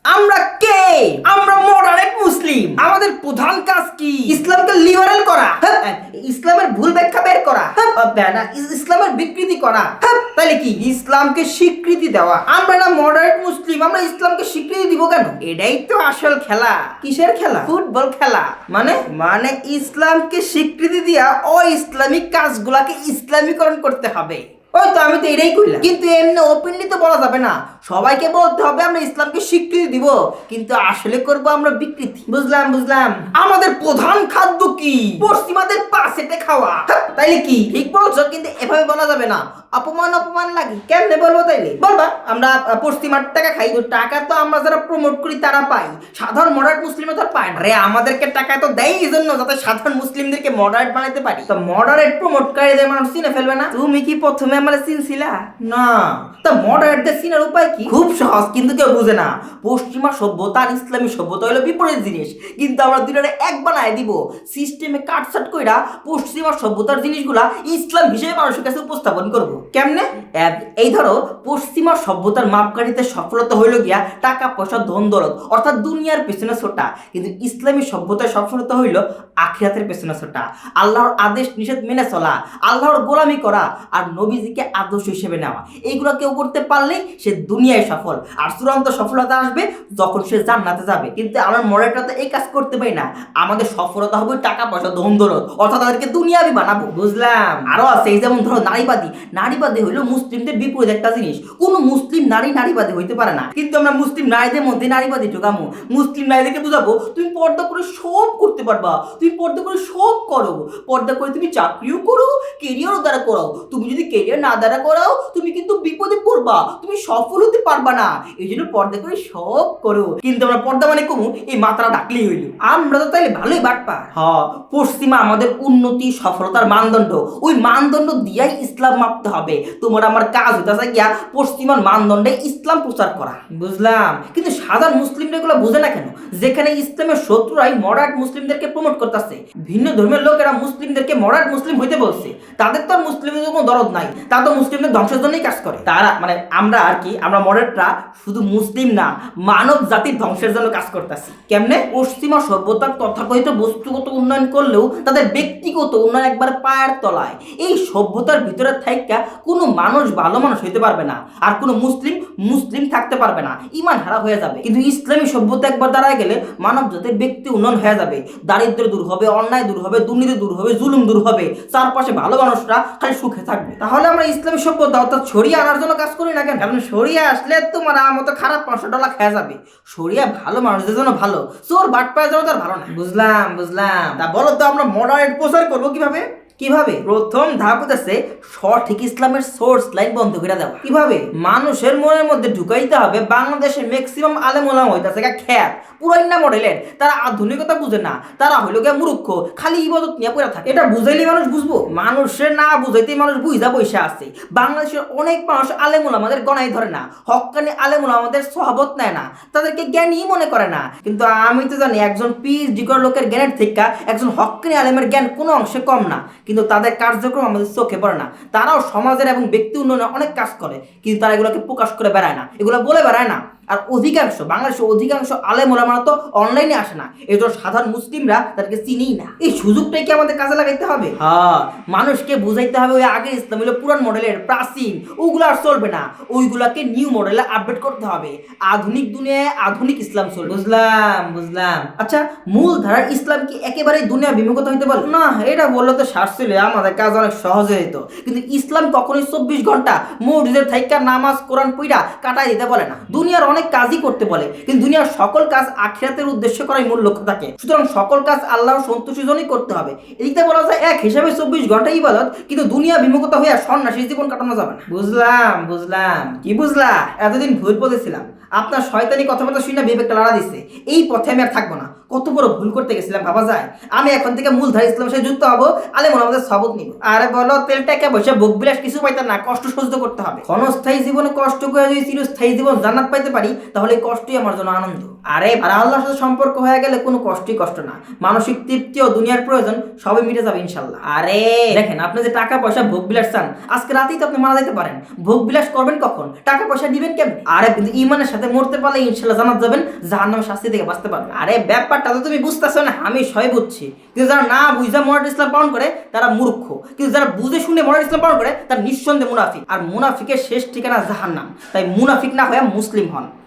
আমরা কে? আমরা moderate Muslim. আমাদের প্রধান কাজ কি? ইসলামকে লিবারেল করা, ইসলামের ভুল ব্যাখ্যা বের করা, না ইসলামের বিকৃতি করা। তাহলে কি ইসলামকে স্বীকৃতি দেওয়া? আমরা না মডারেট মুসলিম, আমরা ইসলামকে স্বীকৃতি দিব কেন? এটাই তো আসল খেলা। কিসের খেলা? ফুটবল খেলা। মানে ইসলামকে স্বীকৃতি দিয়া ইসলামিক কাজগুলাকে ইসলামীকরণ করতে হবে। ওই তো আমি তো এটাই কইলাম, কিন্তু এমনি ওপেনলি তো বলা যাবে না। সবাইকে বলতে হবে আমরা ইসলামকে স্বীকৃতি দিব, কিন্তু আসলে করব আমরা বিকৃতি। বুঝলাম। আমাদের প্রধান খাদ্য কি? পশ্চিমাদের পাশেতে খাওয়া। তাইলে কি ঠিক বলছো, কিন্তু এভাবে বলা যাবে না। অপমান লাগে। কেমনে বলবো? তাইলে বলবা আমরা পশ্চিমার টাকা খাই। টাকা তো আমরা যারা প্রমোট করি তারা পাই, সাধারণ মডারেট মুসলিমরা তো পায় না। আরে আমাদেরকে টাকা তো দেয় এই জন্য যাতে সাধারণ মুসলিমদেরকে মডারেট বানাতে পারি। তো মডারেট প্রমোটকারীদের মানুষ চিনে ফেলবে না। তুমি কি প্রথমে আমরা চিনছিলা? না। তা মডারেটদের চিনার উপায় কি? খুব সহজ, কিন্তু কেউ বুঝে না। পশ্চিমা সভ্যতা আর ইসলামী সভ্যতা হলো বিপরীত জিনিস, কিন্তু আমরা দুইটারে এক বানায় দিব। সিস্টেমে কাটছাট কইরা পশ্চিমা সভ্যতার জিনিসগুলা ইসলাম হিসেবে মানুষের কাছে উপস্থাপন করব। কেমনে? এই ধরো, পশ্চিমা সভ্যতার মাপকাঠিতে সফলতা হইল গিয়া টাকা পয়সা ধন দৌলত, অর্থাৎ দুনিয়ার পেছনে ছোটা। কিন্তু ইসলামী সভ্যতার সফলতা হইল আখিরাতের পেছনে ছোটা, আল্লাহর আদেশ নিষেধ মেনে চলা, আল্লাহর গোলামি করা আর নবীজিকে আদর্শ হিসেবে নেওয়া। এইগুলো কেউ করতে পারলেই সে দুনিয়ায় সফল, আর চূড়ান্ত সফলতা আসবে যখন সে জান্নাতে যাবে। কিন্তু আমরা মডারেটরা তো এই কাজ করতে পারি না। আমাদের সফলতা হবে টাকা পয়সা ধন দৌলত, অর্থাৎ তাদেরকে দুনিয়াবি বানাবো। বুঝলাম। আরো আছে, এই যেমন ধরো নারীবাদী হইলো মুসলিমদের বিপরীত একটা জিনিস। কোনো মুসলিম নারীবাদী হইতে পারে না, কিন্তু আমরা মুসলিম নারীদের মধ্যে নারীবাদী ঢোকামো। মুসলিম নারীদেরকে বুঝাবো তুমি পর্দা করে সব করতে পারবা, তুমি পর্দা করে সব করো, পর্দা করে তুমি চাকরিও করো, কেরিয়ারও দ্বারা করাও। তুমি যদি কেরিয়ার না দ্বারা করাও তুমি কিন্তু বিপদে পড়বা, তুমি সফল হতে পারবা না। এই জন্য পর্দা করে সব করো। কিন্তু আমরা পর্দা মানে কমু এই মাত্রা ডাকলেই হইল। আমরা তো তাইলে ভালোই বাটপা। পশ্চিমা আমাদের উন্নতি সফলতার মানদণ্ড, ওই মানদণ্ড দিয়াই ইসলাম মাপতে হবে। তোমার আমার কাজ হইতেছে গিয়া পশ্চিমার মানদণ্ডে ইসলাম প্রচার করা। বুঝলাম, কিন্তু সাধারণ মুসলিমরা এগুলো বুঝে না কেন? যেখানে ইসলামের শত্রুরাই মডারেট মুসলিমদেরকে প্রমোট করতেছে, ভিন্ন ধর্মের লোকেরা মুসলিমদেরকে মডারেট মুসলিম হইতে বলছে। তাদের তো আর মুসলিমদের কোনো দরদ নাই, তারা তো মুসলিমদের ধ্বংসের জন্যই কাজ করে। তারা মানে আমরা মডারেটরা শুধু মুসলিম না, মানব জাতির ধ্বংসের জন্য কাজ করতেছি। কেমনে? পশ্চিমা সভ্যতার তথাকথিত বস্তুগত উন্নয়ন করলেও তাদের ব্যক্তিগত উন্নয়ন একবার পায়ের তলায়। এই সভ্যতার ভিতরে থাইকা কোনো মানুষ ভালো মানুষ হইতে পারবে না, আর কোনো মুসলিম থাকতে পারবে না, ইমান হারা হয়ে যাবে। কিন্তু ইসলামী সভ্যতা একবার দাঁড়ায় গেলে মানব জাতির ব্যক্তি উন্নয়ন হয়ে যাবে, দারিদ্র দূর হবে, অন্যায় দূর হবে, দুর্নীতি দূর হবে, জুলুম দূর হবে, চারপাশে ভালো মানুষরা খালি সুখে থাকবে। তাহলে আমরা ইসলামী সভ্যতা অর্থাৎ শরিয়া আনার জন্য কাজ করি না কেন? কারণ শরিয়া আসলে তোমার আমার মতো খারাপ $500 খেয়ে যাবে। শরিয়া ভালো মানুষদের জন্য ভালো, চোর বাটপায়ের জন্য তার ভালো না। বুঝলাম। তা বলো তো আমরা মডারেট প্রচার করবো কিভাবে? প্রথম ধাপ হচ্ছে সঠিক ইসলামের সোর্স লাইন বন্ধ করে দেওয়া। কিভাবে? মানুষের মনের মধ্যে ঢুকাইতে হবে বাংলাদেশের ম্যাক্সিমাম আলেম ওলামা হইতাছে খ্যাত পুরাইনা মডেলের। তারা আধুনিকতা বুঝে না, তারা হইল গিয়া মূর্খ, খালি ইবাদত নিয়ে পড়ে থাকে। এটা বুঝাইলে মানুষ বুঝবো? মানুষের না বুঝাইতেই মানুষ বুঝা বইসা আছে। বাংলাদেশের অনেক মানুষ আলেম ওলামাদের গণাই ধরে না, হক্কানি আলেম ওলামাদের সহবত নেয় না, তাদেরকে জ্ঞানী মনে করে না। কিন্তু আমি তো জানি একজন পিএইচডি করা লোকের জ্ঞানের থেকে একজন হক্কানি আলেমের জ্ঞান কোনো অংশে কম না, কিন্তু তাদের কার্যক্রম আমাদের চোখে পড়ে না। তারাও সমাজের এবং ব্যক্তি উন্নয়নে অনেক কাজ করে, কিন্তু তারা এগুলোকে প্রকাশ করে বেড়ায় না, এগুলো বলে বেড়ায় না। আর বাংলাদেশের অধিকাংশ আলেম ওলামারা তো অনলাইনে আসে না, এই জন্য সাধারণ মুসলিমরা তাদেরকে চিনেই না। এই সুযোগটাই কি আমাদের কাজে লাগাইতে হবে? মানুষকে বুঝাইতে হবে ওই আগের ইসলাম হলো পুরান মডেলের, প্রাচীন, ওগুলো আর চলবে না, ওইগুলাকে নিউ মডেলে আপডেট করতে হবে। আধুনিক দুনিয়ায় আধুনিক ইসলাম চলবে। বুঝলাম। আচ্ছা, মূল ধারার ইসলাম কি একেবারে দুনিয়া বিমুখতা হইতে বলে? না, এটা বললে তো শাস্তি আমাদের কাজ অনেক সহজ হইতো। কিন্তু ইসলাম কখনোই 24 ঘন্টা মসজিদের থাইকা নামাজ কোরআন পড়া কাটাই দিতে বলে না। দুনিয়ার অনেক কাজই করতে বলে, কিন্তু দুনিয়ার সকল কাজ আখিরাতের উদ্দেশ্য করাই মূল লক্ষ্য থাকে। সুতরাং সকল কাজ আল্লাহর সন্তুষ্টির জন্যই করতে হবে। এদিকে বলা যায় এক হিসাবে 24 ঘন্টা ইবাদত, কিন্তু দুনিয়া বিমুখতা হয়ে সন্ন্যাসীর জীবন কাটানো যাবে না। বুঝলাম। কি বুঝলা? এতদিন ভুল পথে ছিলাম, আপনার শয়তানি কথাবার্তা শুনে বিবেকটা লড়া দিচ্ছে। এই পথে আমি আর থাকবো না। কত বড় ভুল করতে গেছিলাম ভাবা যায়। আমি এখন থেকে মূলধারা ইসলামের সাথে যুক্ত হবো, আলেম আমাদের শপথ নিব। আরে বলো তেলটাকে বসে ভোগ বিলাস কিছু পাইতাম না, কষ্ট সহ্য করতে হবে। ক্ষণস্থায়ী জীবনে কষ্ট করে যদি চিরস্থায়ী জীবন জান্নাত পাইতে পারি, তাহলে এই কষ্টই আমার জন্য আনন্দ। আরে আর আল্লাহর সাথে সম্পর্ক হয়ে গেলে কোনো কষ্টই কষ্ট না, মানসিক তৃপ্তি ও দুনিয়ার প্রয়োজন সবই মিটে যাবে ইনশাল্লাহ। আরে দেখেন, আপনি যে টাকা পয়সা ভোগ বিলাস চান, আজকে রাতেই তো আপনি মারা যেতে পারেন। ভোগ বিলাস করবেন কখন? টাকা পয়সা দিবেন কেমন? আরে কিন্তু ইমানের সাথে মরতে পারলে ইনশাল্লাহ জান্নাত যাবেন, জাহান্নামের শাস্তি থেকে বাঁচতে পারবেন। আরে ব্যাপারটা তো তুমি বুঝতেছো না, আমি সবই বুঝছি, কিন্তু যারা না বুঝে মডার্ন ইসলাম পালন করে তারা মূর্খ, কিন্তু যারা বুঝে শুনে মডার্ন ইসলাম পালন করে তার নিঃসন্দেহে মুনাফিক। আর মুনাফিকের শেষ ঠিকানা জাহান্নাম। তাই মুনাফিক না হয়ে মুসলিম হন।